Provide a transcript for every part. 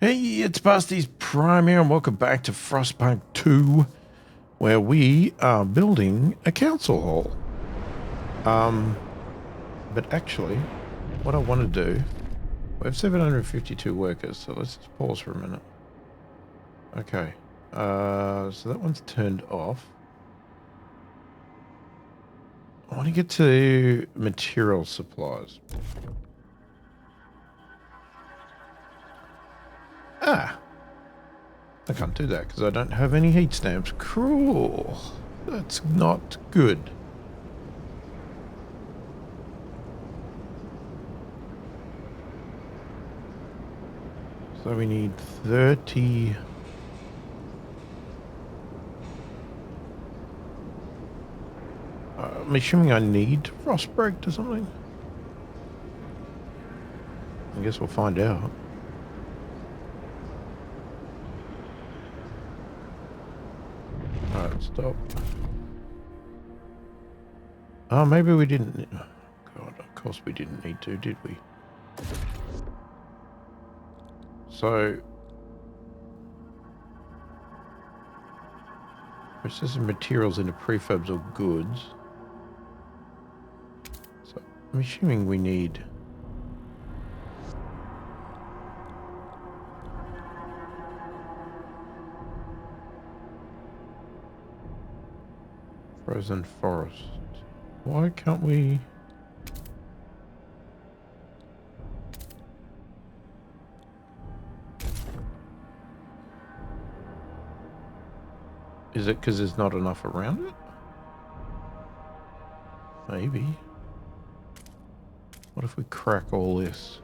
Hey, it's pasthisprime here, and welcome back to Frostpunk 2, where we are building a council hall. But actually, what I want to do, we have 752 workers, so let's just pause for a minute. Okay, so that one's turned off. I want to get to material supplies. Ah! I can't do that because I don't have any heat stamps. Cruel. That's not good. So we need 30... I'm assuming I need frostbreak or something. I guess we'll find out. Alright, stop. Oh, maybe we didn't... Oh, God, of course we didn't need to, did we? So... processing materials into prefabs or goods. So, I'm assuming we need... frozen forest. Why can't we... Is it because there's not enough around it? Maybe. What if we crack all this?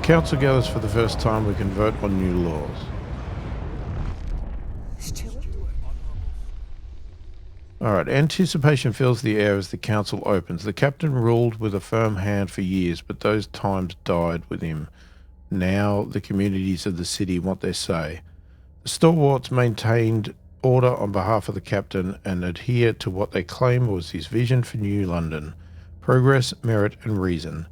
Council gathers for the first time. We can vote on new laws. Steward? Alright, anticipation fills the air as the council opens. The captain ruled with a firm hand for years, but those times died with him. Now the communities of the city want their say. The stalwarts maintained order on behalf of the captain and adhere to what they claim was his vision for New London: progress, merit and reason.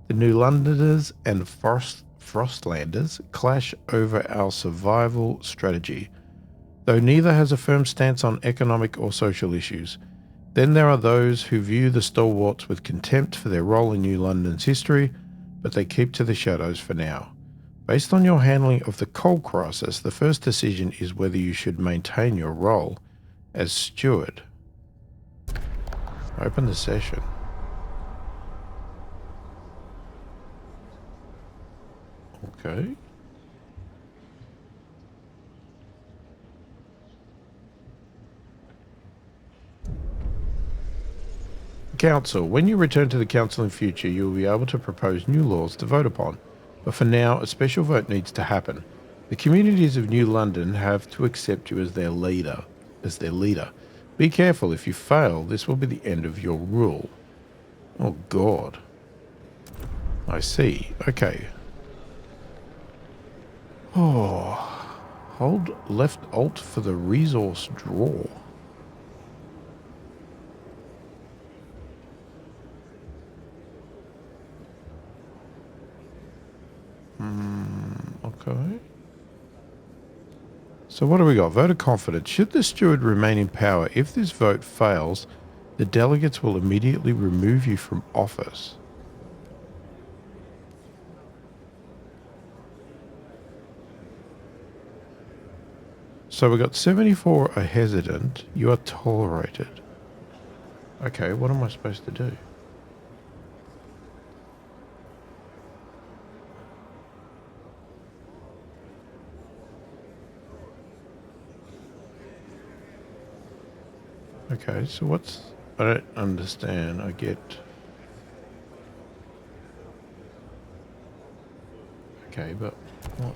The New Londoners and Frostlanders clash over our survival strategy, though neither has a firm stance on economic or social issues. Then there are those who view the stalwarts with contempt for their role in New London's history, but they keep to the shadows for now. Based on your handling of the coal crisis, the first decision is whether you should maintain your role as steward. Open the session. Okay. Council. When you return to the council in future, you will be able to propose new laws to vote upon. But for now, a special vote needs to happen. The communities of New London have to accept you as their leader. Be careful. If you fail, this will be the end of your rule. Oh, God. I see. Okay. Oh, hold left alt for the resource draw. Okay. So what do we got? Vote of confidence. Should the steward remain in power, if this vote fails, the delegates will immediately remove you from office. So we got 74 are hesitant. You are tolerated. Okay, what am I supposed to do? Okay, so what's... I don't understand. I get... Okay, but what?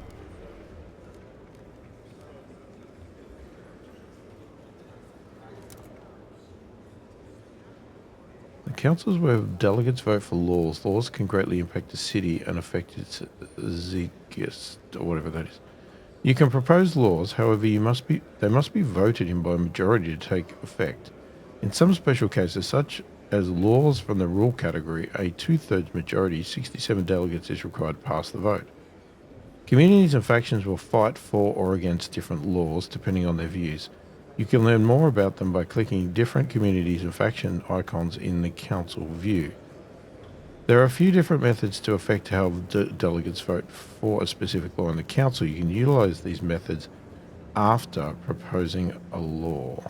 The councils where delegates vote for laws. Laws can greatly impact the city and affect its zeitgeist, or whatever that is. You can propose laws, however, they must be voted in by a majority to take effect. In some special cases, such as laws from the rule category, a 2/3 majority, 67 delegates, is required to pass the vote. Communities and factions will fight for or against different laws depending on their views. You can learn more about them by clicking different communities and faction icons in the council view. There are a few different methods to affect how delegates vote for a specific law in the council. You can utilize these methods after proposing a law.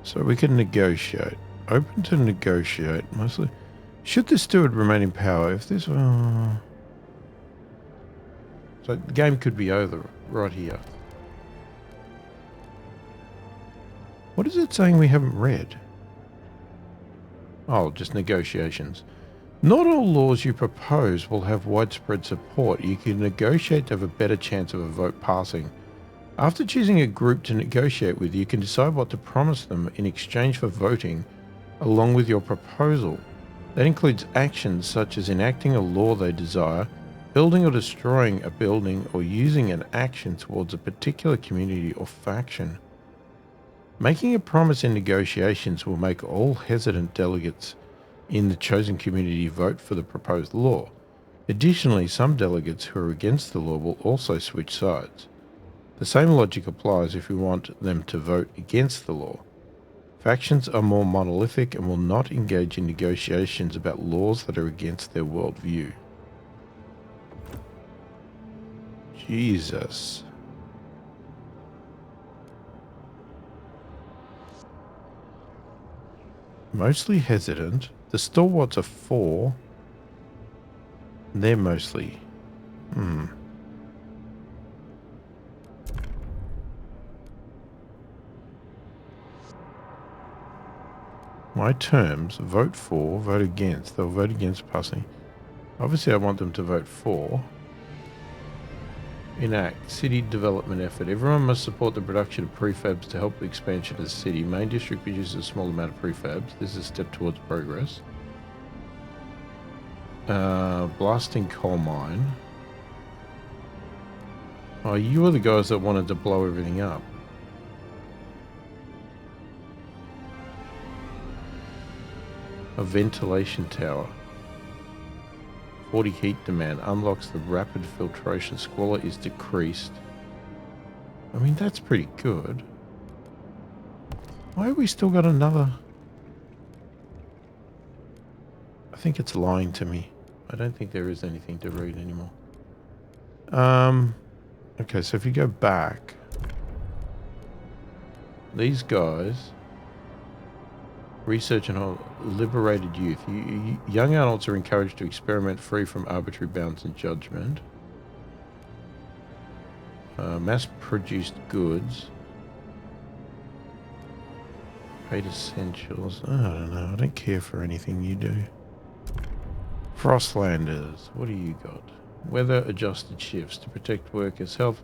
So we can negotiate. Open to negotiate, mostly. Should the steward remain in power? If this... so the game could be over right here. What is it saying we haven't read? Oh, just negotiations. Not all laws you propose will have widespread support. You can negotiate to have a better chance of a vote passing. After choosing a group to negotiate with, you can decide what to promise them in exchange for voting along with your proposal. That includes actions such as enacting a law they desire, building or destroying a building, or using an action towards a particular community or faction. Making a promise in negotiations will make all hesitant delegates in the chosen community vote for the proposed law. Additionally, some delegates who are against the law will also switch sides. The same logic applies if we want them to vote against the law. Factions are more monolithic and will not engage in negotiations about laws that are against their worldview. Jesus. Mostly hesitant. The stalwarts are 4. They're mostly... My terms, vote for, vote against. They'll vote against passing. Obviously I want them to vote for. Enact, city development effort. Everyone must support the production of prefabs to help the expansion of the city. Main district produces a small amount of prefabs. This is a step towards progress. Blasting coal mine. Oh, you are the guys that wanted to blow everything up. A ventilation tower. 40 heat demand unlocks the rapid filtration. Squalor is decreased. I mean, that's pretty good. Why have we still got another? I think it's lying to me. I don't think there is anything to read anymore. Okay, so if you go back, these guys... Research and liberated youth. Young adults are encouraged to experiment free from arbitrary bounds and judgment. Mass-produced goods. Paid essentials. I don't know. I don't care for anything you do. Frostlanders. What do you got? Weather-adjusted shifts to protect workers' health.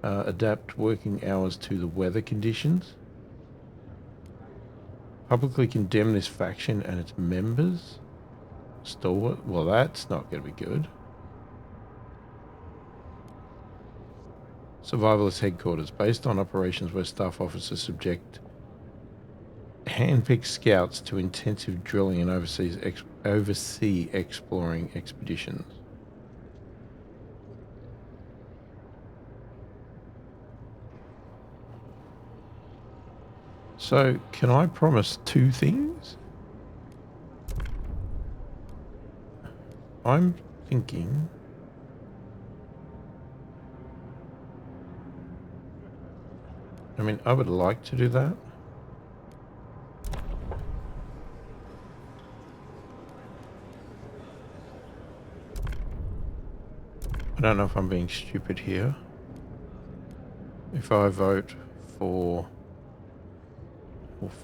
Adapt working hours to the weather conditions. Publicly condemn this faction and its members. Stalwart. Well, that's not going to be good. Survivalist headquarters. Based on operations where staff officers subject hand-picked scouts to intensive drilling and oversee exploring expeditions. So, can I promise 2 things? I'm thinking... I mean, I would like to do that. I don't know if I'm being stupid here. If I vote for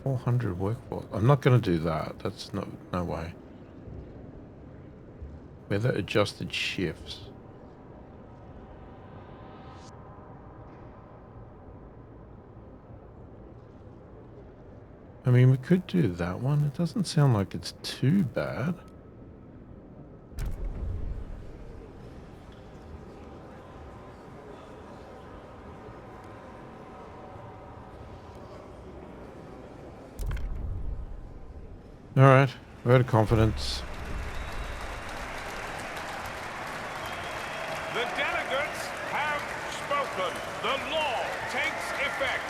400 workforce, I'm not going to do that. That's no way. Weather adjusted shifts. I mean, we could do that one. It doesn't sound like it's too bad. All right, vote of confidence. The delegates have spoken. The law takes effect.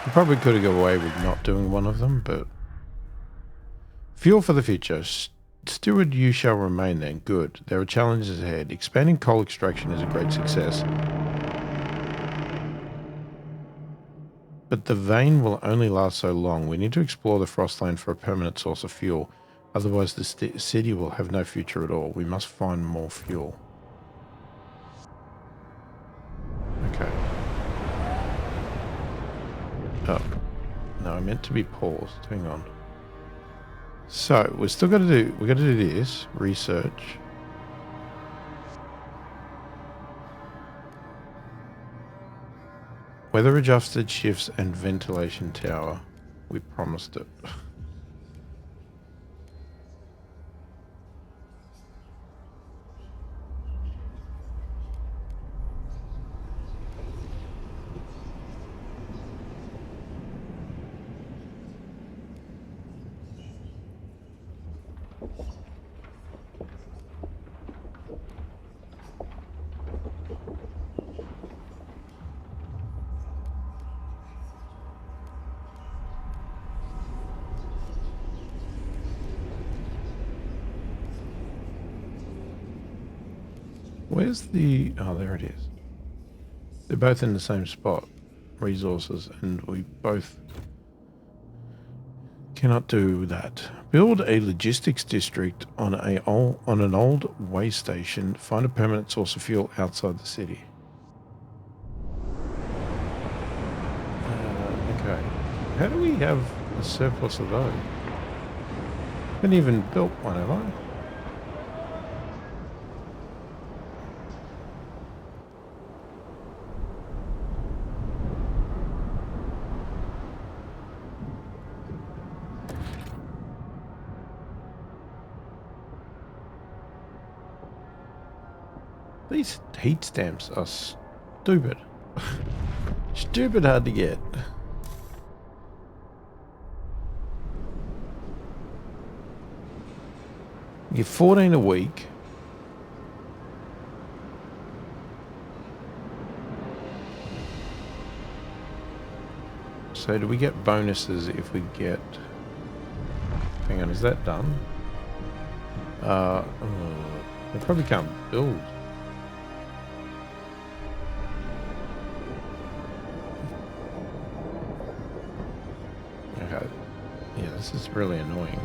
We probably could have got away with not doing one of them, but... Fuel for the future. Steward, you shall remain then. Good. There are challenges ahead. Expanding coal extraction is a great success. But the vein will only last so long. We need to explore the Frostland for a permanent source of fuel. Otherwise, the city will have no future at all. We must find more fuel. Okay. Oh. No, I meant to be paused. Hang on. So, we're still got to do... We've got to do this. Research. Weather adjusted shifts and ventilation tower. We promised it. Where's the... Oh, there it is. They're both in the same spot. Resources, and we both cannot do that. Build a logistics district on an old way station. Find a permanent source of fuel outside the city. Okay. How do we have a surplus of those? Haven't even built one, have I? These heat stamps are stupid. Stupid hard to get. You get 14 a week. So do we get bonuses if we get... Hang on, is that done? They probably can't build. Okay. Yeah, this is really annoying.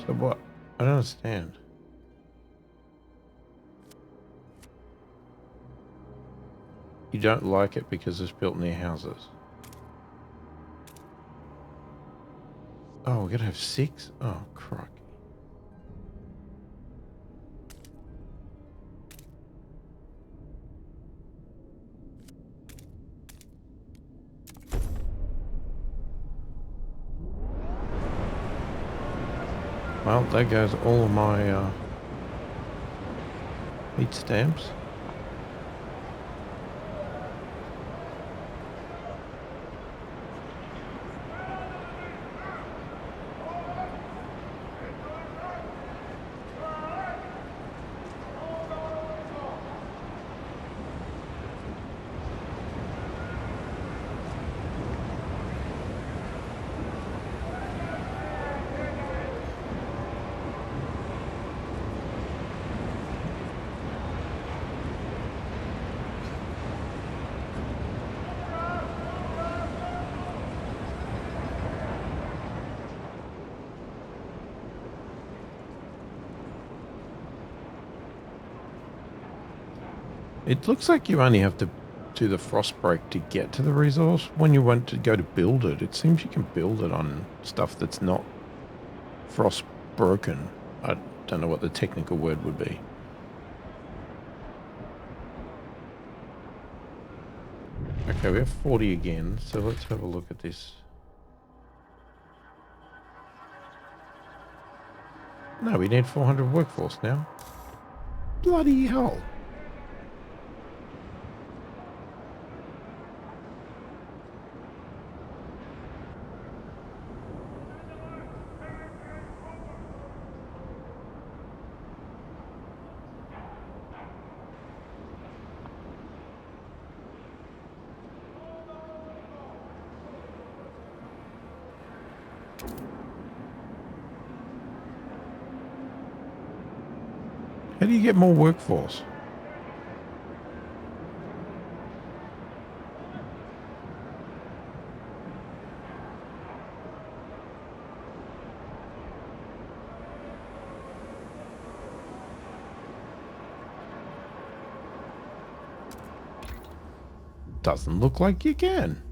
So what? I don't understand. You don't like it because it's built near houses. Oh, we're gonna have 6? Oh, crikey. Well, there goes all of my heat stamps. It looks like you only have to do the frost break to get to the resource. When you want to go to build it, it seems you can build it on stuff that's not frost broken. I don't know what the technical word would be. Okay, we have 40 again, so let's have a look at this. No, we need 400 workforce now. Bloody hell. How do you get more workforce? Doesn't look like you can.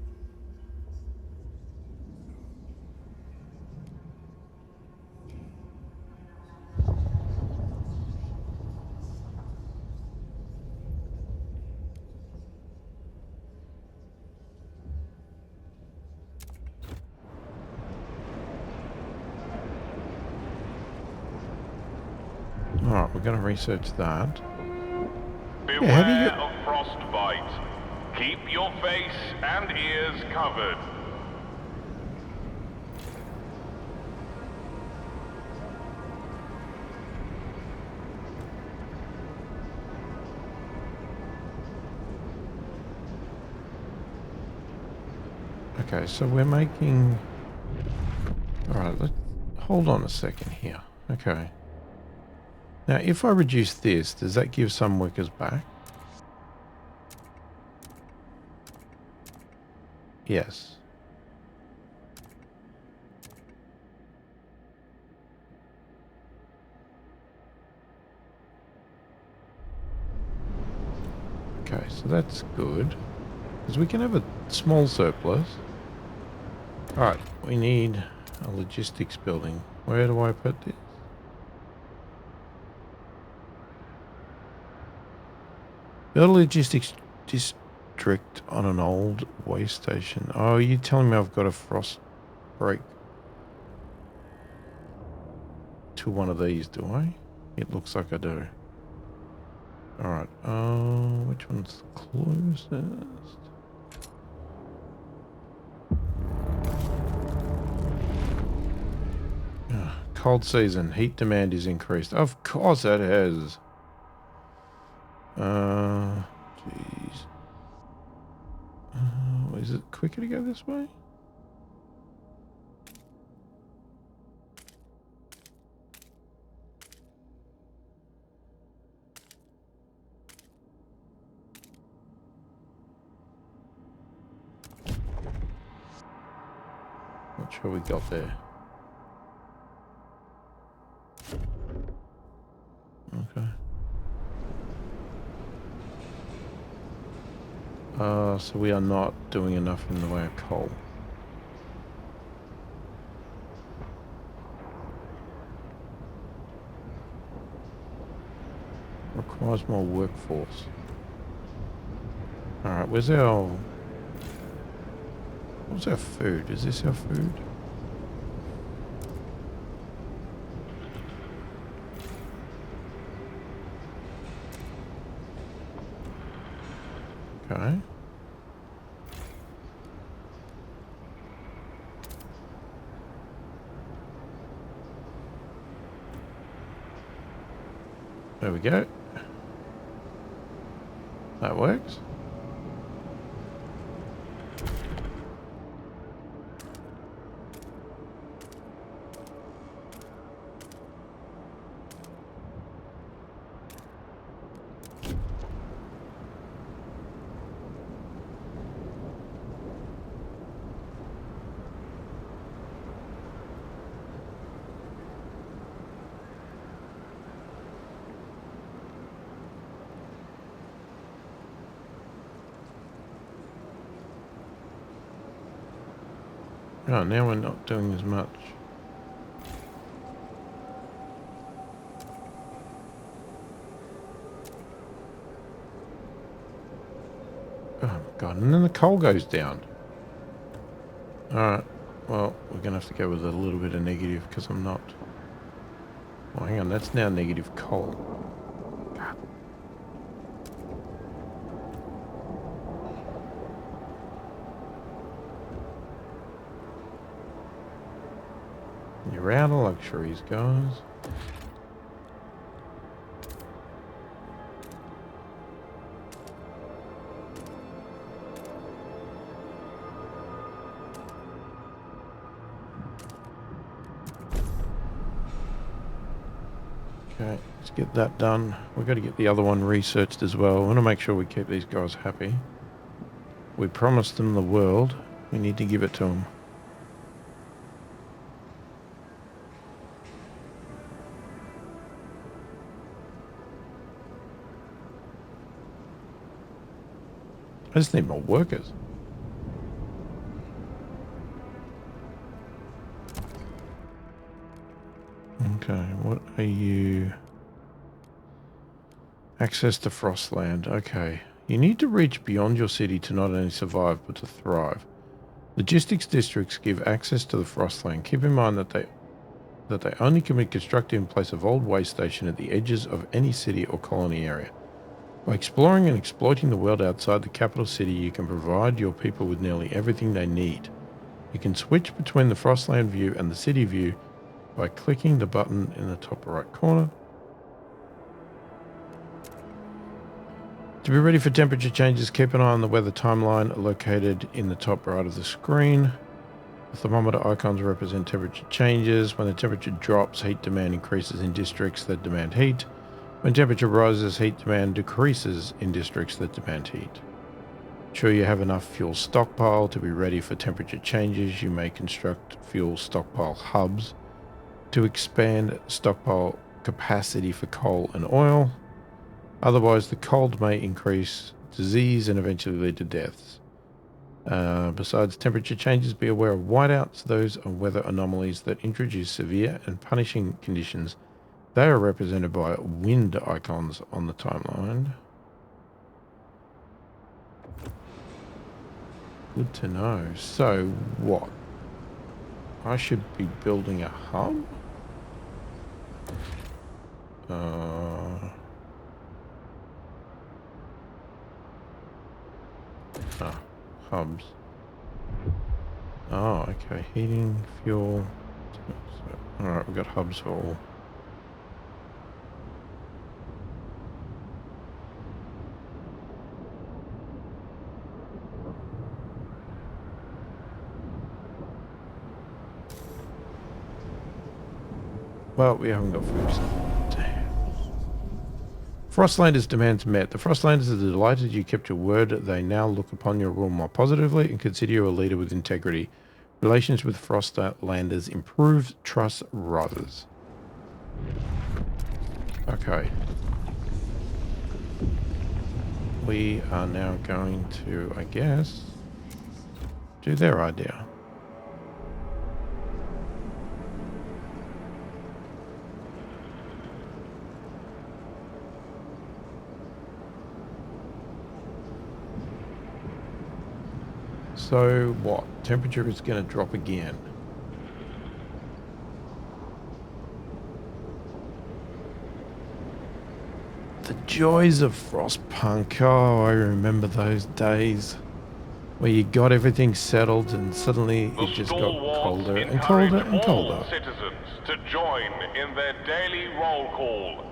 Alright, we're going to research that. Beware how do you get... of frostbite. Keep your face and ears covered. Okay, so we're making... Alright, let's hold on a second here. Okay. Now, if I reduce this, does that give some workers back? Yes. Okay, so that's good. Because we can have a small surplus. Alright, we need a logistics building. Where do I put this? Build a logistics district on an old way station. Oh, you're telling me I've got a frost break to one of these, do I? It looks like I do. Alright, which one's the closest? Cold season, heat demand is increased. Of course it has. Jeez. Is it quicker to go this way? Not sure we got there. Okay. So we are not doing enough in the way of coal. Requires more workforce. Alright, where's our... What's our food? Is this our food? Okay. There we go. That works. Oh, now we're not doing as much. Oh my god, and then the coal goes down. Alright, well, we're going to have to go with a little bit of negative because I'm not... Oh, hang on, that's now negative coal. God. You're out of luxuries, guys. Okay, let's get that done. We've got to get the other one researched as well. I want to make sure we keep these guys happy. We promised them the world. We need to give it to them. I just need more workers. Okay, what are you? Access to Frostland. Okay. You need to reach beyond your city to not only survive, but to thrive. Logistics districts give access to the Frostland. Keep in mind that they only can be constructed in place of old way station at the edges of any city or colony area. By exploring and exploiting the world outside the capital city, you can provide your people with nearly everything they need. You can switch between the Frostland view and the city view by clicking the button in the top right corner. To be ready for temperature changes, keep an eye on the weather timeline located in the top right of the screen. The thermometer icons represent temperature changes. When the temperature drops, heat demand increases in districts that demand heat. When temperature rises, heat demand decreases in districts that demand heat. Ensure you have enough fuel stockpile to be ready for temperature changes. You may construct fuel stockpile hubs to expand stockpile capacity for coal and oil. Otherwise, the cold may increase disease and eventually lead to deaths. Besides temperature changes, be aware of whiteouts. Those are weather anomalies that introduce severe and punishing conditions. They are represented by wind icons on the timeline. Good to know. So, what? I should be building a hub? Hubs. Oh, okay. Heating, fuel. Alright, we've got hubs for all. Well, we haven't got food. Damn. Frostlanders' demands met. The Frostlanders are delighted you kept your word. They now look upon your rule more positively and consider you a leader with integrity. Relations with Frostlanders improves, trust rises. Okay. We are now going to, I guess, do their idea. So what? Temperature is going to drop again. The joys of Frostpunk. Oh, I remember those days where you got everything settled and suddenly it just got colder and colder and colder. All citizens to join in their daily roll call.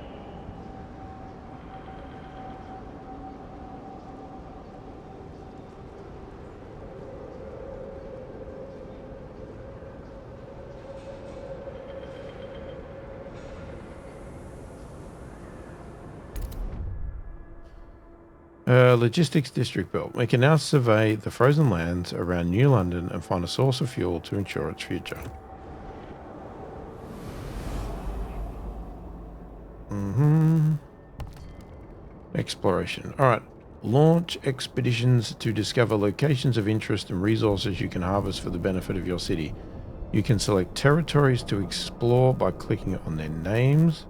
Logistics district built. We can now survey the frozen lands around New London and find a source of fuel to ensure its future. Exploration. Alright. Launch expeditions to discover locations of interest and resources you can harvest for the benefit of your city. You can select territories to explore by clicking on their names.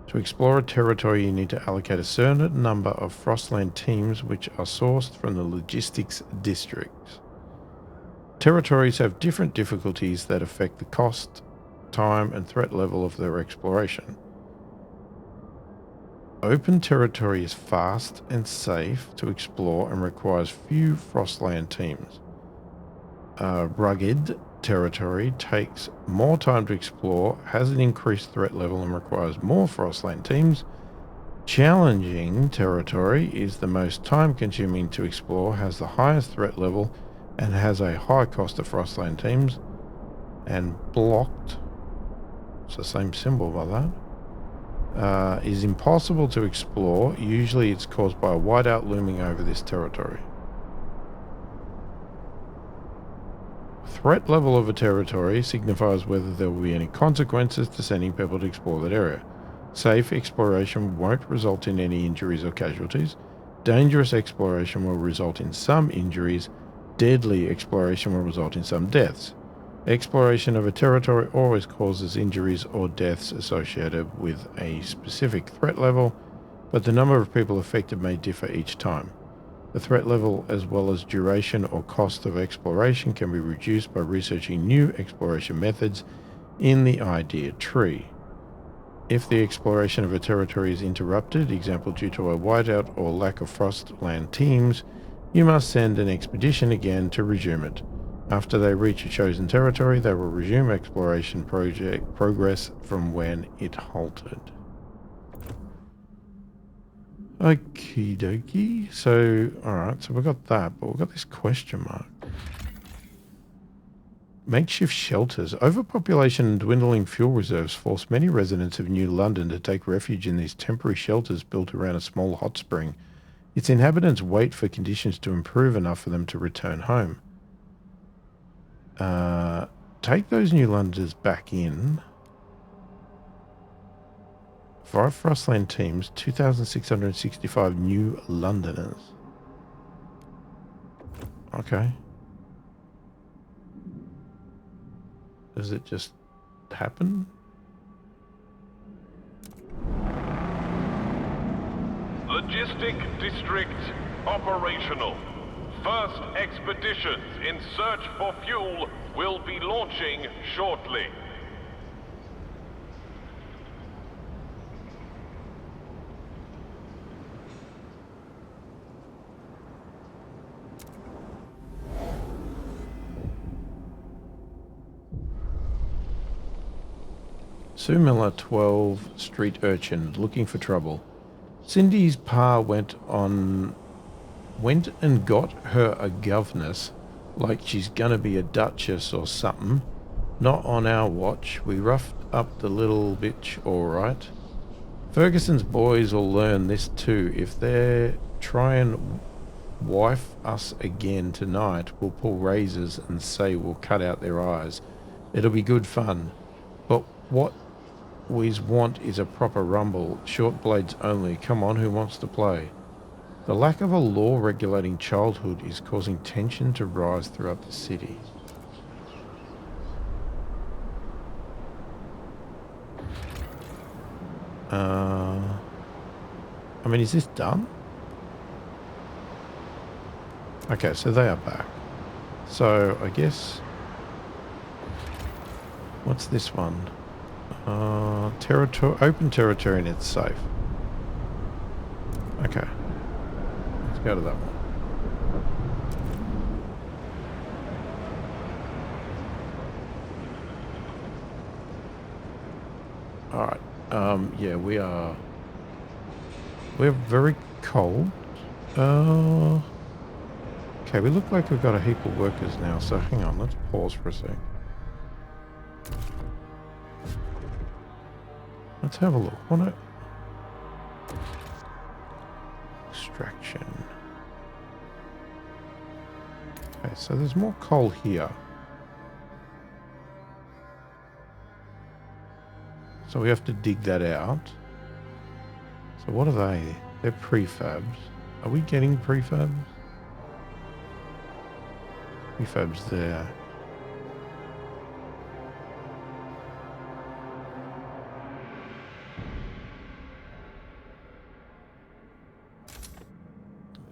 To explore a territory, you need to allocate a certain number of Frostland teams which are sourced from the logistics districts. Territories have different difficulties that affect the cost, time, and threat level of their exploration. Open territory is fast and safe to explore and requires few Frostland teams. Rugged territory takes more time to explore, has an increased threat level, and requires more Frostland teams. Challenging territory is the most time-consuming to explore, has the highest threat level, and has a high cost of Frostland teams. And blocked, it's the same symbol by that, is impossible to explore. Usually it's caused by a whiteout looming over this territory. Threat level of a territory signifies whether there will be any consequences to sending people to explore that area. Safe exploration won't result in any injuries or casualties. Dangerous exploration will result in some injuries. Deadly exploration will result in some deaths. Exploration of a territory always causes injuries or deaths associated with a specific threat level, but the number of people affected may differ each time. The threat level as well as duration or cost of exploration can be reduced by researching new exploration methods in the idea tree. If the exploration of a territory is interrupted, example due to a whiteout or lack of Frostland teams, you must send an expedition again to resume it. After they reach a chosen territory, they will resume exploration progress from when it halted. Okie dokie. So, alright, so we've got that, but we've got this question mark. Makeshift shelters. Overpopulation and dwindling fuel reserves force many residents of New London to take refuge in these temporary shelters built around a small hot spring. Its inhabitants wait for conditions to improve enough for them to return home. Take those New Londoners back in. 5 Frostland teams, 2,665 New Londoners. Okay. Does it just happen? Logistic district operational. First expeditions in search for fuel will be launching shortly. Sue Miller, 12, street urchin, looking for trouble. Cindy's pa went and got her a governess, like she's gonna be a duchess or something. Not on our watch. We roughed up the little bitch all right. Ferguson's boys will learn this too. If they try and wife us again tonight, we'll pull razors and say we'll cut out their eyes. It'll be good fun. But what we want is a proper rumble. Short blades only. Come on, who wants to play? The lack of a law regulating childhood is causing tension to rise throughout the city. I mean, is this done? Okay, so they are back. So, I guess... What's this one? Open territory and it's safe. Okay. Let's go to that one. Alright. Yeah, we're very cold. Okay, we look like we've got a heap of workers now, so hang on, let's pause for a sec. Let's have a look. Extraction. Okay, so there's more coal here. So we have to dig that out. So what are they? They're prefabs. Are we getting prefabs? Prefabs there.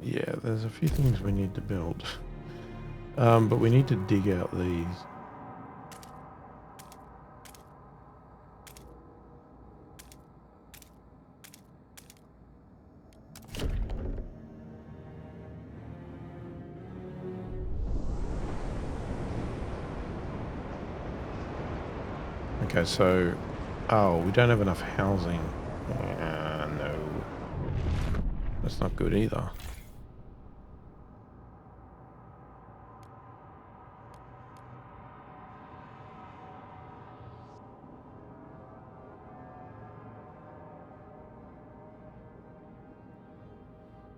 Yeah, there's a few things we need to build. But we need to dig out these. Okay, so... Oh, we don't have enough housing. No. That's not good either.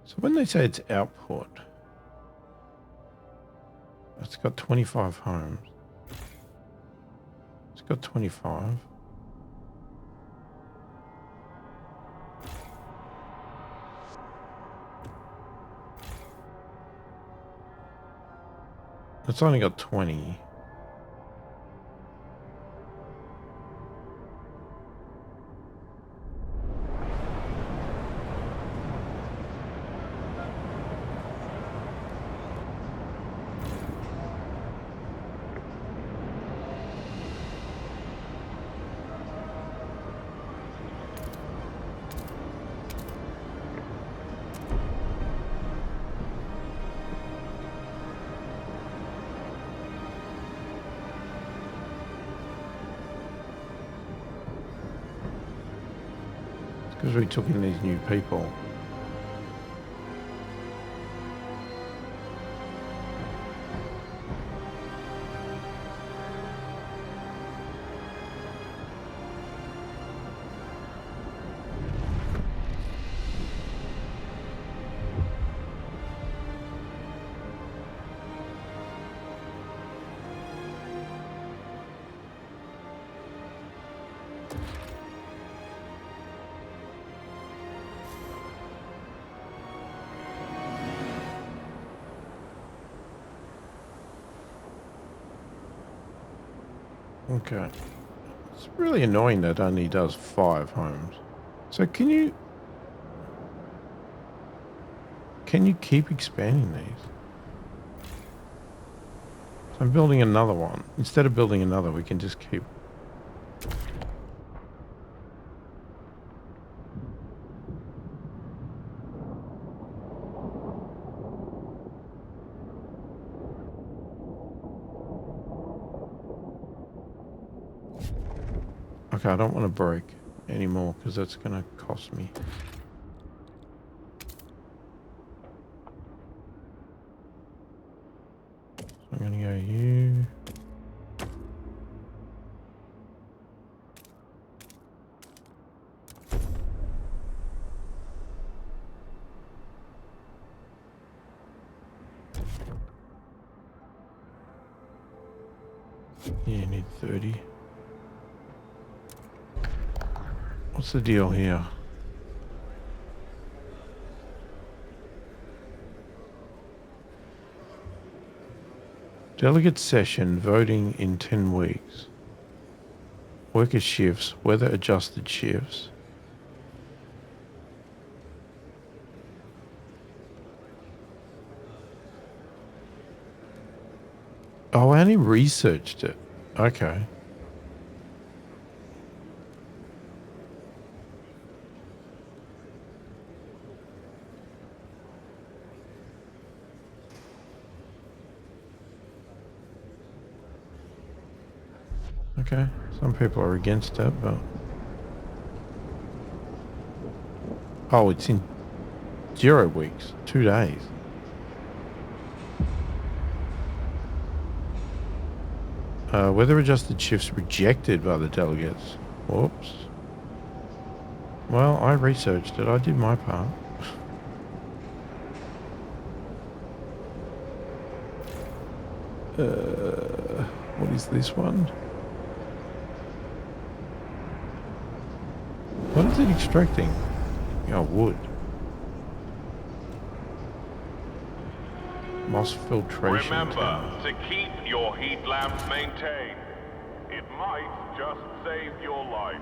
So when they say it's output, it's got 25 homes. It's got 25. It's only got 20. Because we took in these new people. Okay. It's really annoying that it only does 5 homes. So can you keep expanding these? So I'm building another one. Instead of building another, we can just keep... Okay, I don't want to break anymore because that's going to cost me. So I'm going to go you. Yeah, you need 30. What's the deal here? Delegate session, voting in 10 weeks. Worker shifts, weather adjusted shifts. Oh, I only researched it. Okay. Okay, some people are against it, but... Oh, it's in 0 weeks, 2 days. Weather adjusted shifts rejected by the delegates. Whoops. Well, I researched it. I did my part. What is this one? What is it extracting? Oh, wood. Moss filtration Remember tower. to keep your heat lamps maintained. It might just save your life.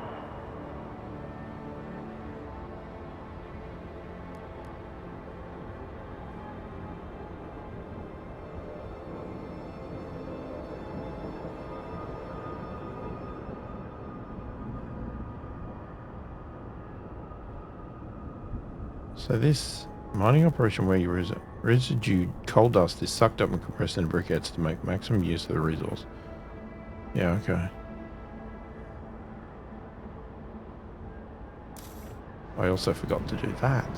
So this mining operation where your residue coal dust is sucked up and compressed into briquettes to make maximum use of the resource. Yeah, okay. I also forgot to do that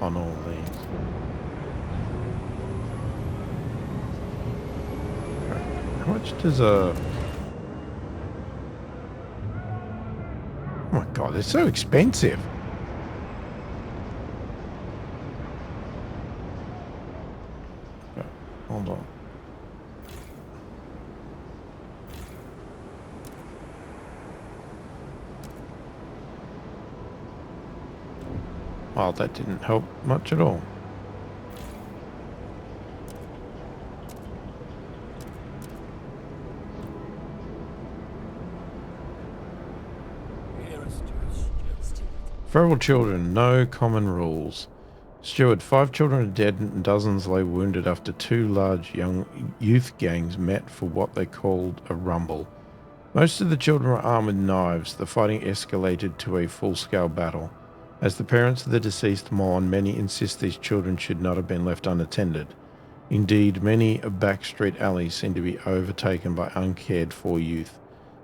on all these. Okay. How much does a... Oh my god, they're so expensive. Okay, hold on. Well, that didn't help much at all. Feral children, no common rules. Steward, 5 children are dead and dozens lay wounded after 2 large young youth gangs met for what they called a rumble. Most of the children were armed with knives. The fighting escalated to a full-scale battle. As the parents of the deceased mourn, many insist these children should not have been left unattended. Indeed, many backstreet alleys seem to be overtaken by uncared-for youth.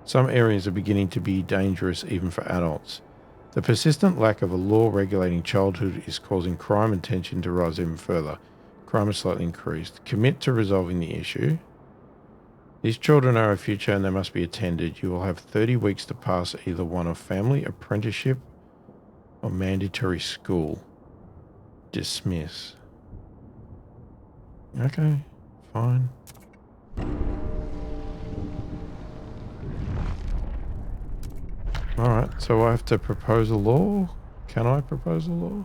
Some areas are beginning to be dangerous even for adults. The persistent lack of a law regulating childhood is causing crime and tension to rise even further. Crime has slightly increased. Commit to resolving the issue. These children are our future and they must be attended. You will have 30 weeks to pass either one of family, apprenticeship, or mandatory school. Dismiss. Okay, fine. Alright, so I have to propose a law? Can I propose a law?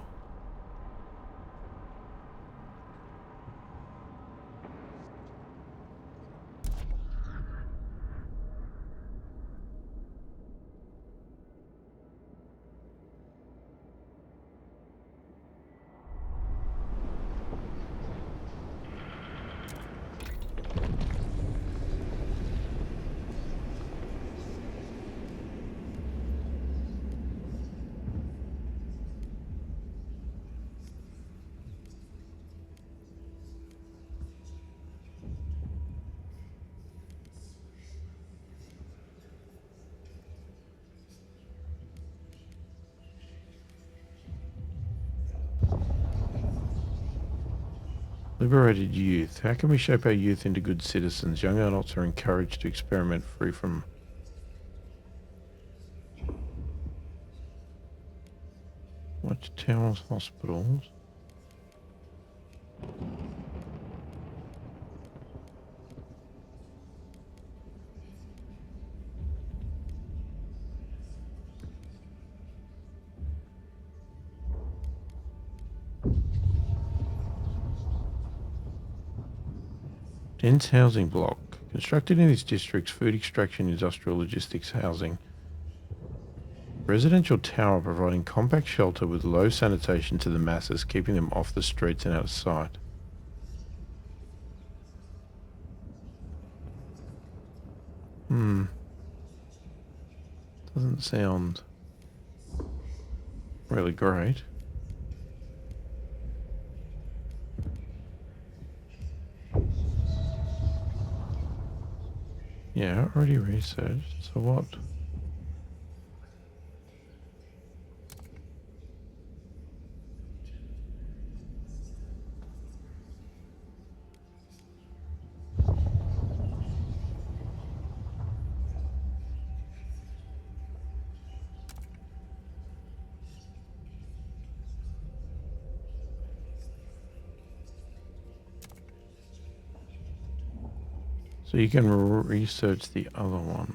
Liberated youth. How can we shape our youth into good citizens? Young adults are encouraged to experiment free from... Watch towns, hospitals. Dense housing block. Constructed in these districts, food extraction, industrial logistics housing. Residential tower providing compact shelter with low sanitation to the masses, keeping them off the streets and out of sight. Doesn't sound really great. Yeah, already researched. So what? So you can research the other one.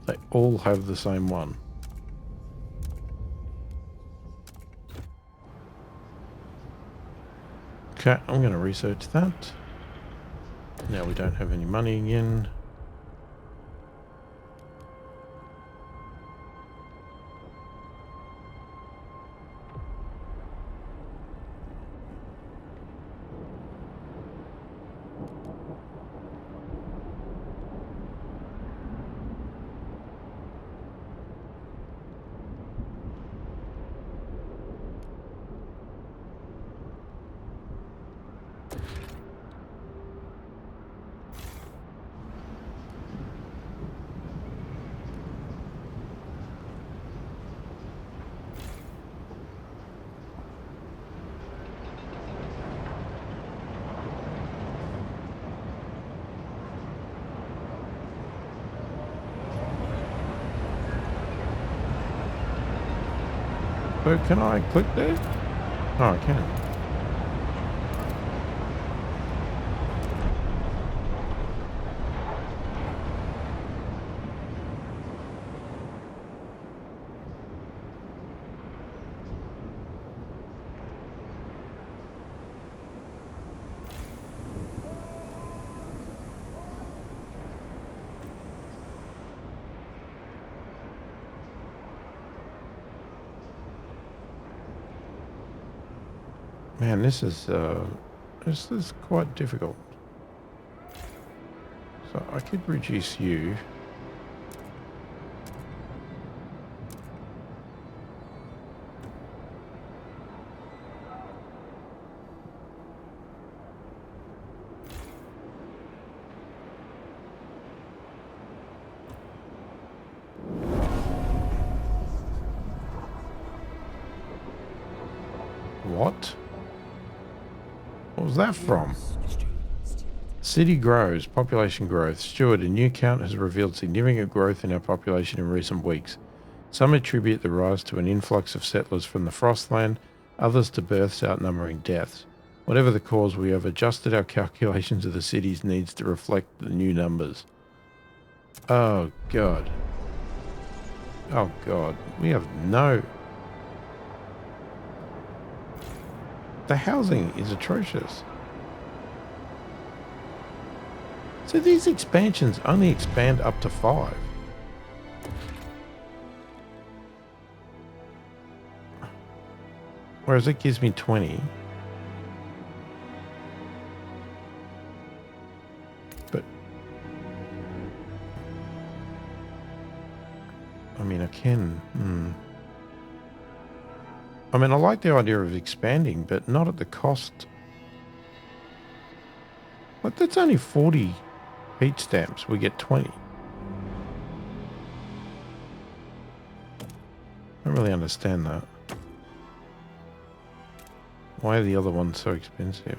They all have the same one. Okay, I'm going to research that. Now we don't have any money again. So can I click there? Oh, I can. Man, this is quite difficult. So I could reduce you. What? What was that from? City grows, population growth. Steward, a new count has revealed significant growth in our population in recent weeks. Some attribute the rise to an influx of settlers from the Frostland, others to births outnumbering deaths. Whatever the cause, we have adjusted our calculations of the city's needs to reflect the new numbers. Oh, God. Oh, God. We have no... The housing is atrocious. So these expansions only expand up to 5. Whereas it gives me 20. But... I mean, I can... I mean, I like the idea of expanding, but not at the cost. But that's only 40 heat stamps. We get 20. I don't really understand that. Why are the other ones so expensive?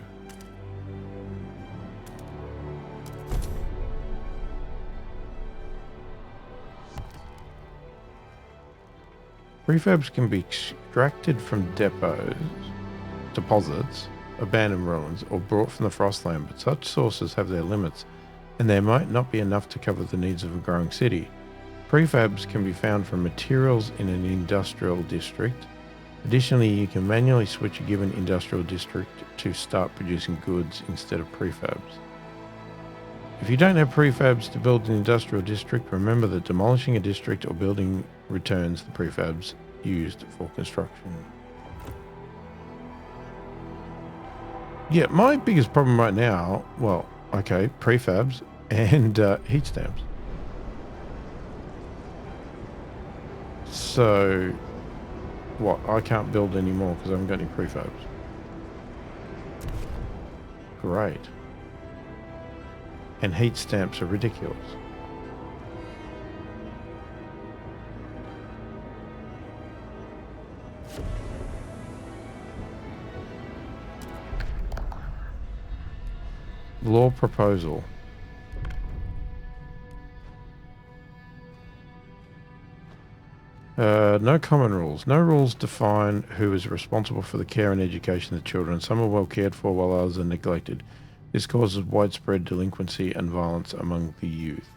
Prefabs can be extracted from depots, deposits, abandoned ruins, or brought from the Frostland, but such sources have their limits, and there might not be enough to cover the needs of a growing city. Prefabs can be found from materials in an industrial district. Additionally, you can manually switch a given industrial district to start producing goods instead of prefabs. If you don't have prefabs to build an industrial district, remember that demolishing a district or building returns the prefabs used for construction. Yeah, my biggest problem right now, well, okay, prefabs and heat stamps. So, what? I can't build anymore because I haven't got any prefabs. Great. And heat stamps are ridiculous. Law proposal. No common rules. No rules define who is responsible for the care and education of the children. Some are well cared for while others are neglected. This causes widespread delinquency and violence among the youth.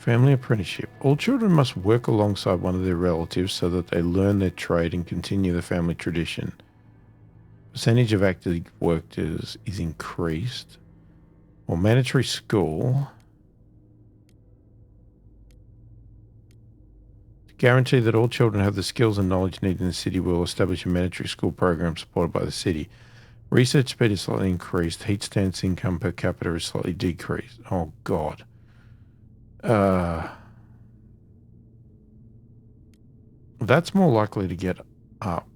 Family apprenticeship. All children must work alongside one of their relatives so that they learn their trade and continue the family tradition. Percentage of active workers is increased. Or mandatory school. To guarantee that all children have the skills and knowledge needed in the city, will establish a mandatory school program supported by the city. Research speed is slightly increased. Heat stance income per capita is slightly decreased. Oh, God. That's more likely to get up.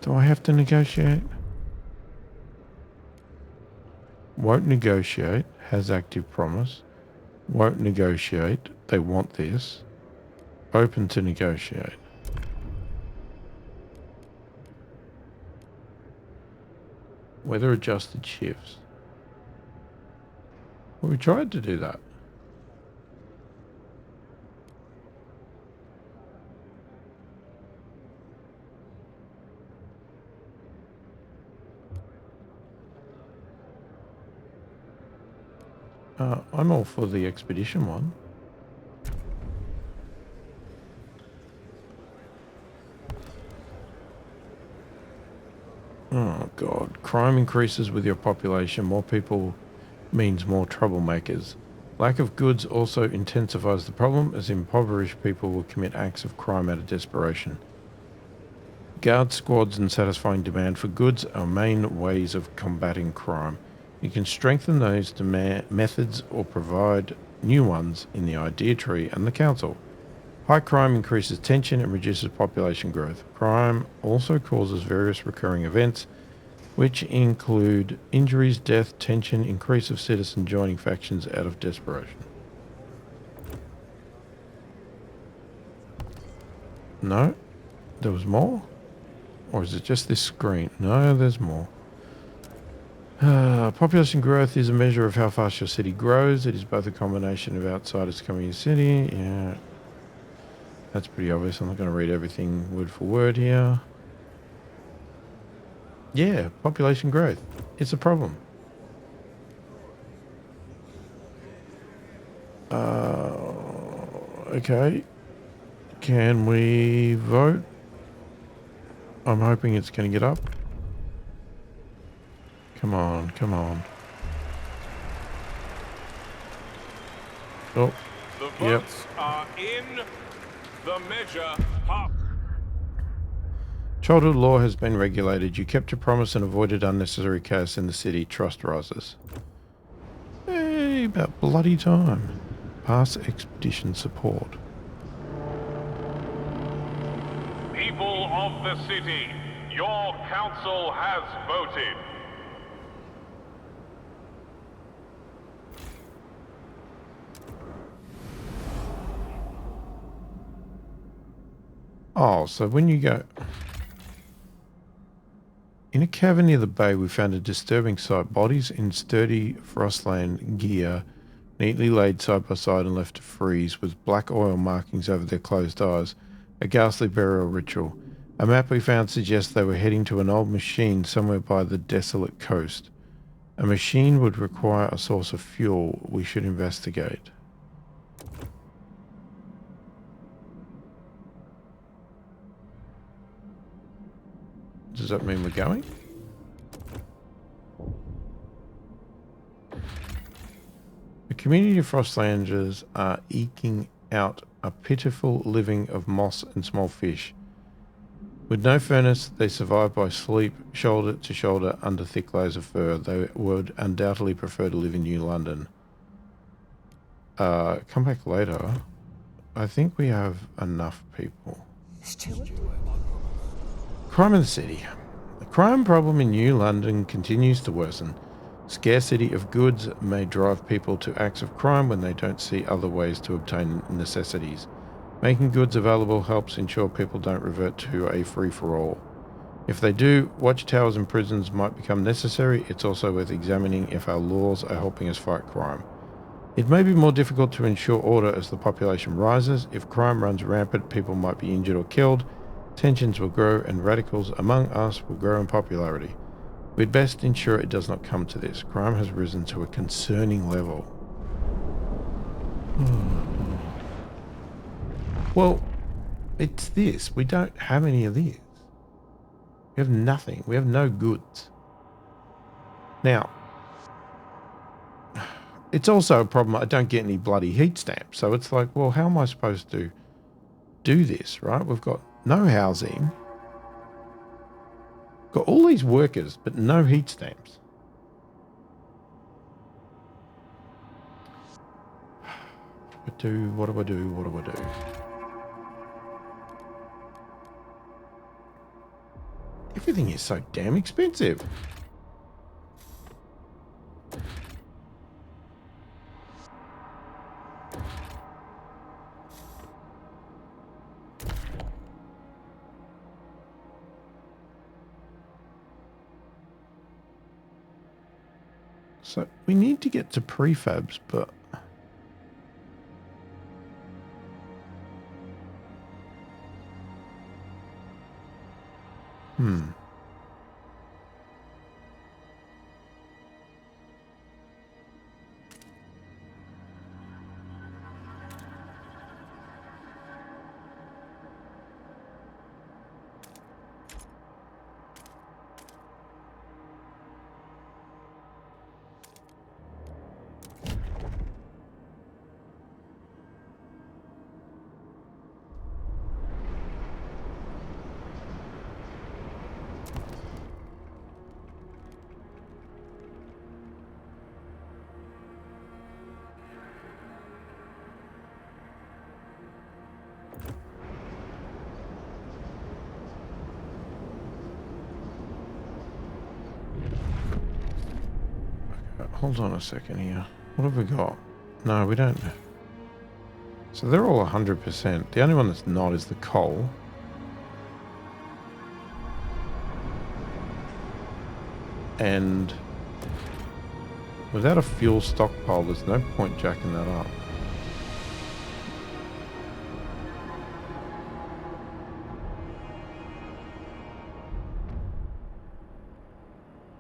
Do I have to negotiate? Won't negotiate. Has active promise. Won't negotiate. They want this. Open to negotiate. Weather adjusted shifts. Well, we tried to do that. I'm all for the expedition one. Oh, God. Crime increases with your population. More people means more troublemakers. Lack of goods also intensifies the problem, as impoverished people will commit acts of crime out of desperation. Guard squads and satisfying demand for goods are main ways of combating crime. You can strengthen those methods or provide new ones in the idea tree and the council. High crime increases tension and reduces population growth. Crime also causes various recurring events, which include injuries, death, tension, increase of citizens joining factions out of desperation. No? There was more? Or is it just this screen? No, there's more. Population growth is a measure of how fast your city grows. It is both a combination of outsiders coming to the city. Yeah, that's pretty obvious. I'm not going to read everything word for word here. Yeah, population growth. It's a problem. Okay. Can we vote? I'm hoping it's going to get up. Come on, come on. Oh, the votes are in. The measure up. Childhood law has been regulated. You kept your promise and avoided unnecessary chaos in the city. Trust rises. Hey, about bloody time. Pass expedition support. People of the city, your council has voted. Oh, so when you go... In a cavern near the bay, we found a disturbing sight. Bodies in sturdy Frostland gear, neatly laid side by side and left to freeze, with black oil markings over their closed eyes. A ghastly burial ritual. A map we found suggests they were heading to an old machine somewhere by the desolate coast. A machine would require a source of fuel. We should investigate. Does that mean we're going? The community of Frostlanders are eking out a pitiful living of moss and small fish. With no furnace, they survive by sleep, shoulder to shoulder, under thick layers of fur. They would undoubtedly prefer to live in New London. Come back later. I think we have enough people. Steward? Crime in the city. The crime problem in New London continues to worsen. Scarcity of goods may drive people to acts of crime when they don't see other ways to obtain necessities. Making goods available helps ensure people don't revert to a free-for-all. If they do, watchtowers and prisons might become necessary. It's also worth examining if our laws are helping us fight crime. It may be more difficult to ensure order as the population rises. If crime runs rampant, people might be injured or killed. Tensions will grow and radicals among us will grow in popularity. We'd best ensure it does not come to this. Crime has risen to a concerning level. Well, it's this. We don't have any of this. We have nothing. We have no goods. Now, it's also a problem. I don't get any bloody heat stamps. So it's like, well, how am I supposed to do this, right? We've got no housing. Got all these workers, but no heat stamps. What do I do? Everything is so damn expensive. So we need to get to prefabs, but hold on a second here. What have we got? No, we don't. So they're all 100%. The only one that's not is the coal. And without a fuel stockpile, there's no point jacking that up.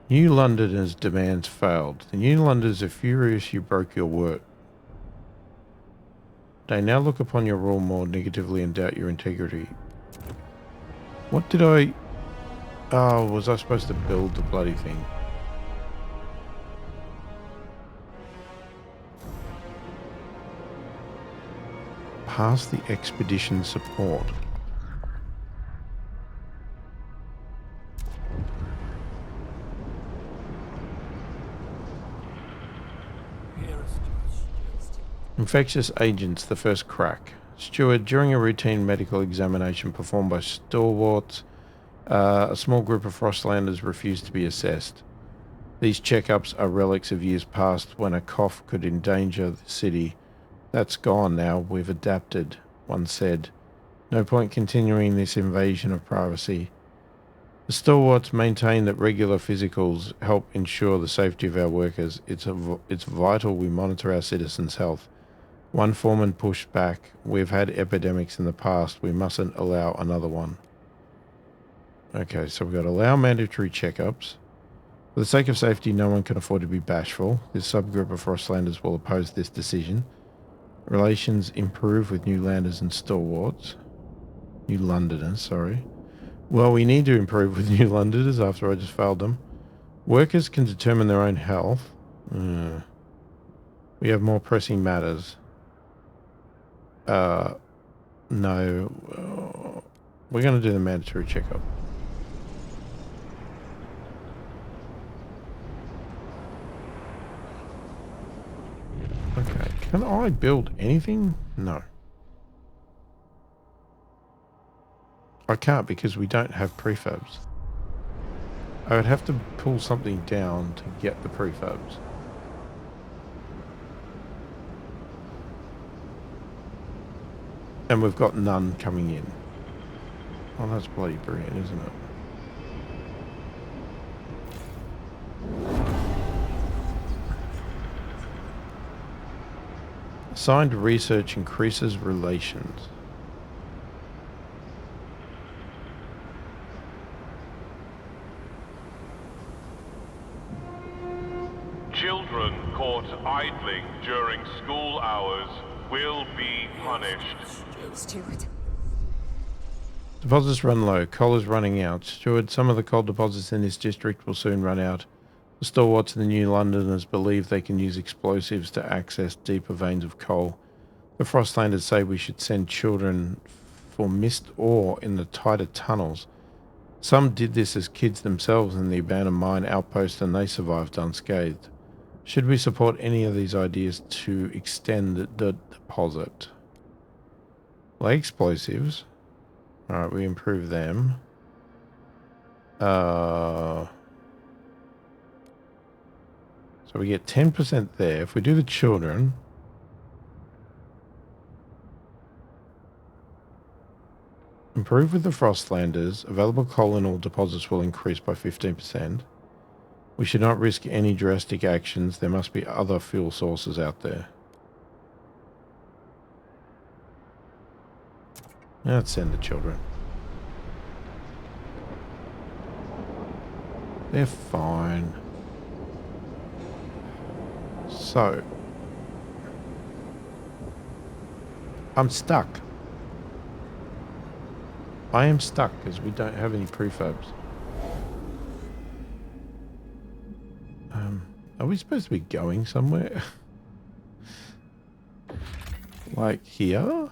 New Londoners' demands failed. The New Londoners are furious you broke your word. They now look upon your rule more negatively and doubt your integrity. What did I... Oh, was I supposed to build the bloody thing? Pass the expedition support. Infectious agents, the first crack. Steward, during a routine medical examination performed by stalwarts, a small group of Frostlanders refused to be assessed. These checkups are relics of years past when a cough could endanger the city. That's gone now. We've adapted, one said. No point continuing this invasion of privacy. The stalwarts maintain that regular physicals help ensure the safety of our workers. It's vital we monitor our citizens' health. One foreman pushed back. We've had epidemics in the past. We mustn't allow another one. Okay, so we've got to allow mandatory checkups. For the sake of safety, no one can afford to be bashful. This subgroup of Frostlanders will oppose this decision. Relations improve with New Landers and stalwarts. New Londoners, sorry. Well, we need to improve with New Londoners after I just failed them. Workers can determine their own health. We have more pressing matters. No. We're going to do the mandatory checkup. Okay, can I build anything? No. I can't because we don't have prefabs. I would have to pull something down to get the prefabs. And we've got none coming in. Oh, that's bloody brilliant, isn't it? Assigned research increases relations. Children caught idling during school hours will be punished. Steward. Deposits run low. Coal is running out. Steward, some of the coal deposits in this district will soon run out. The stalwarts and the New Londoners believe they can use explosives to access deeper veins of coal. The Frostlanders say we should send children for missed ore in the tighter tunnels. Some did this as kids themselves in the abandoned mine outpost and they survived unscathed. Should we support any of these ideas to extend the deposit? Like explosives. Alright, we improve them. So we get 10% there. If we do the children... Improve with the Frostlanders. Available coal in all deposits will increase by 15%. We should not risk any drastic actions. There must be other fuel sources out there. Let's send the children. They're fine. So. I'm stuck. I am stuck because we don't have any prefabs. Are we supposed to be going somewhere? Like here?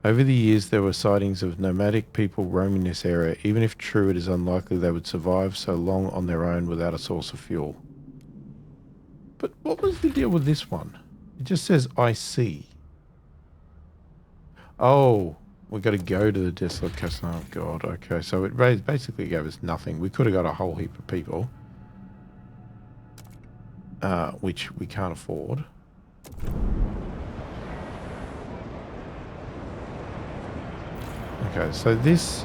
Over the years, there were sightings of nomadic people roaming this area. Even if true, it is unlikely they would survive so long on their own without a source of fuel. But what was the deal with this one? It just says, I see. Oh, we got to go to the desolate castle. Oh, God. Okay, so it basically gave us nothing. We could have got a whole heap of people. Which we can't afford. Okay, so this...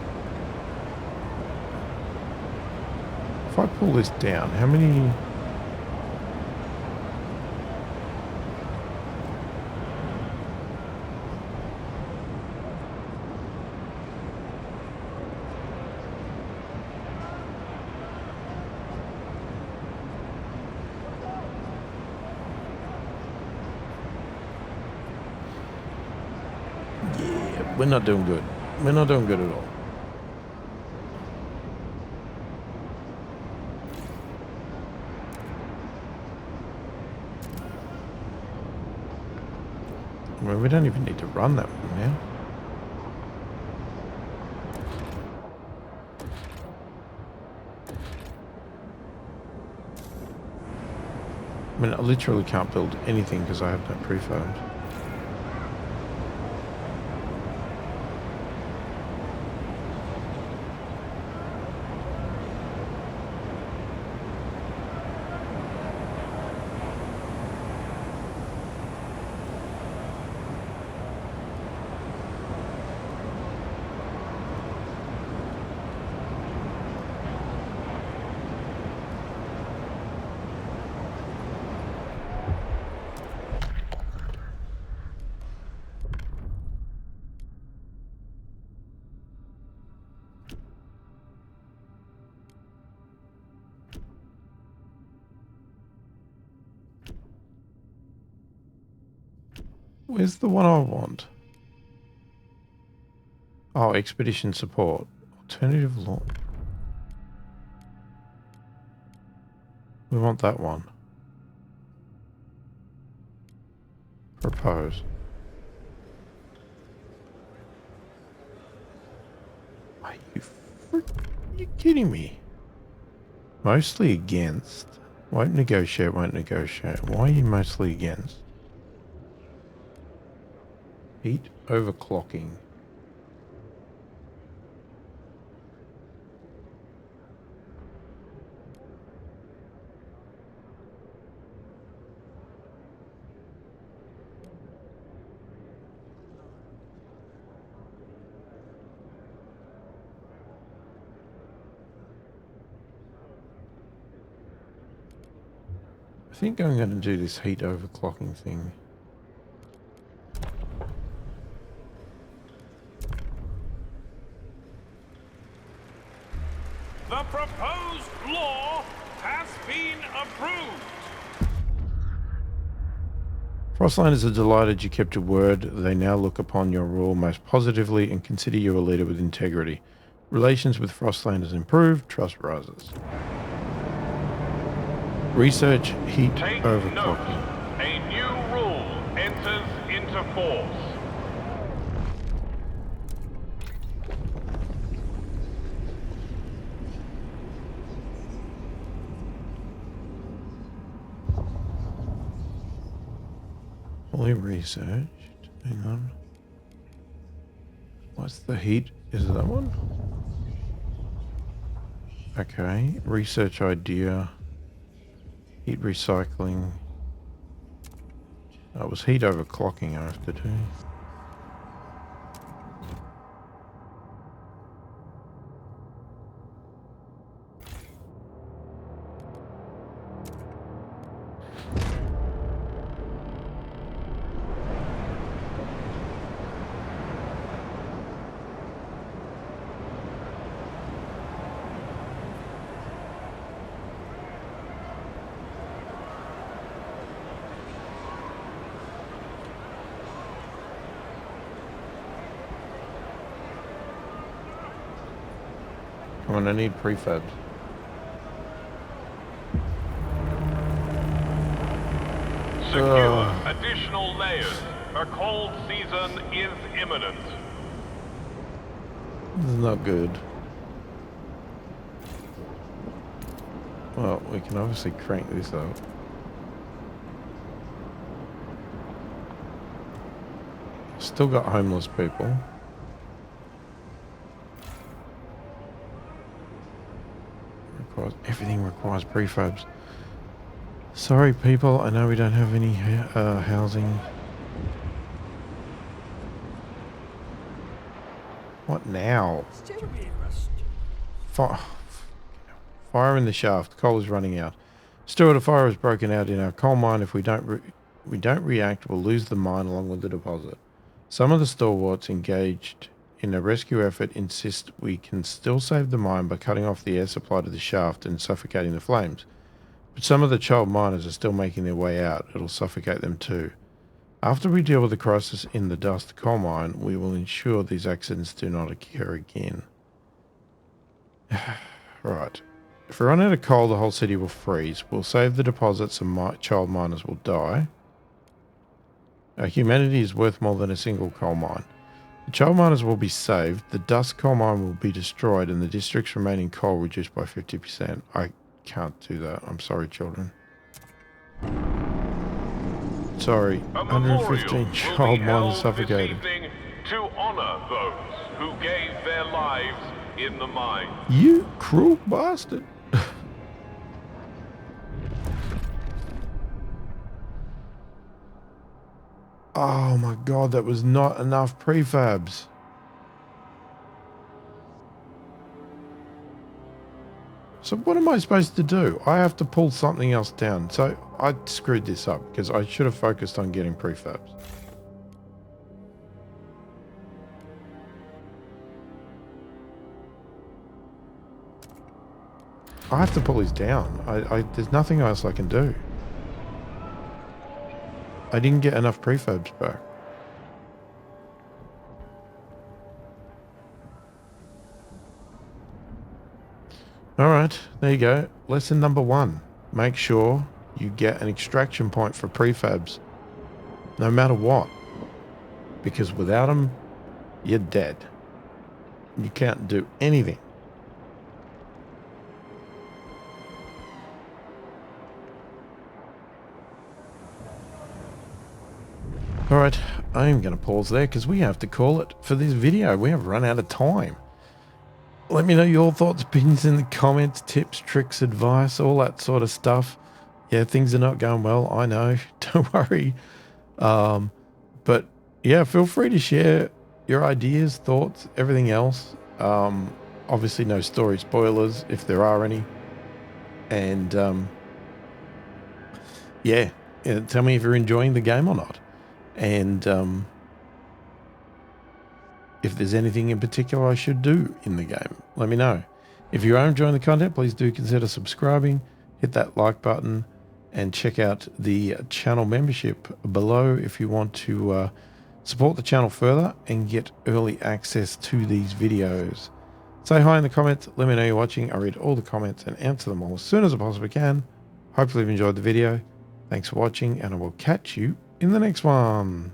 If I pull this down, how many... Yeah, we're not doing good. We're not doing good at all. Well, we don't even need to run that one now. I mean, I literally can't build anything because I have no prefabs. Where's the one I want? Oh, expedition support. Alternative law. We want that one. Propose. Are you kidding me? Mostly against. Won't negotiate, won't negotiate. Why are you mostly against? Heat overclocking. I think I'm going to do this heat overclocking thing. The proposed law has been approved. Frostlanders are delighted you kept your word. They now look upon your rule most positively and consider you a leader with integrity. Relations with Frostlanders improve, trust rises. Research heat Take note. overclocking. A new rule enters into force. Fully researched. Hang on. What's the heat? Is it that one? Okay. Research idea. Heat recycling. That was heat overclocking I have to do. Come on, I need prefabs. Secure additional layers. A cold season is imminent. This is not good. Well, we can obviously crank this up. Still got homeless people. Everything requires prefabs. Sorry, people. I know we don't have any housing. What now? Fire in the shaft. Coal is running out. Steward, a fire has broken out in our coal mine. If we don't react, we'll lose the mine along with the deposit. Some of the stalwarts engaged in a rescue effort insist we can still save the mine by cutting off the air supply to the shaft and suffocating the flames. But some of the child miners are still making their way out. It'll suffocate them too. After we deal with the crisis in the dust coal mine, we will ensure these accidents do not occur again. Right. If we run out of coal, the whole city will freeze. We'll save the deposits and child miners will die. Humanity is worth more than a single coal mine. The child miners will be saved, the dust coal mine will be destroyed, and the district's remaining coal reduced by 50%. I can't do that. I'm sorry, children. Sorry. 115 child miners suffocated. To honor those who gave their lives in the mine. You cruel bastard. Oh my god, that was not enough prefabs. So what am I supposed to do? I have to pull something else down. So I screwed this up because I should have focused on getting prefabs. I have to pull these down. There's nothing else I can do. I didn't get enough prefabs back. Alright, there you go. Lesson number 1. Make sure you get an extraction point for prefabs. No matter what. Because without them, you're dead. You can't do anything. Alright, I'm going to pause there because we have to call it for this video. We have run out of time. Let me know your thoughts, opinions in the comments, tips, tricks, advice, all that sort of stuff. Yeah, things are not going well, I know. Don't worry. But yeah, feel free to share your ideas, thoughts, everything else. Obviously no story spoilers if there are any. And yeah, tell me if you're enjoying the game or not. And if there's anything in particular I should do in the game, let me know. If you are enjoying the content, please do consider subscribing, hit that like button, and check out the channel membership below if you want to support the channel further and get early access to these videos. Say hi in the comments, let me know you're watching. I read all the comments and answer them all as soon as I possibly can. Hopefully you've enjoyed the video. Thanks for watching, and I will catch you in the next one.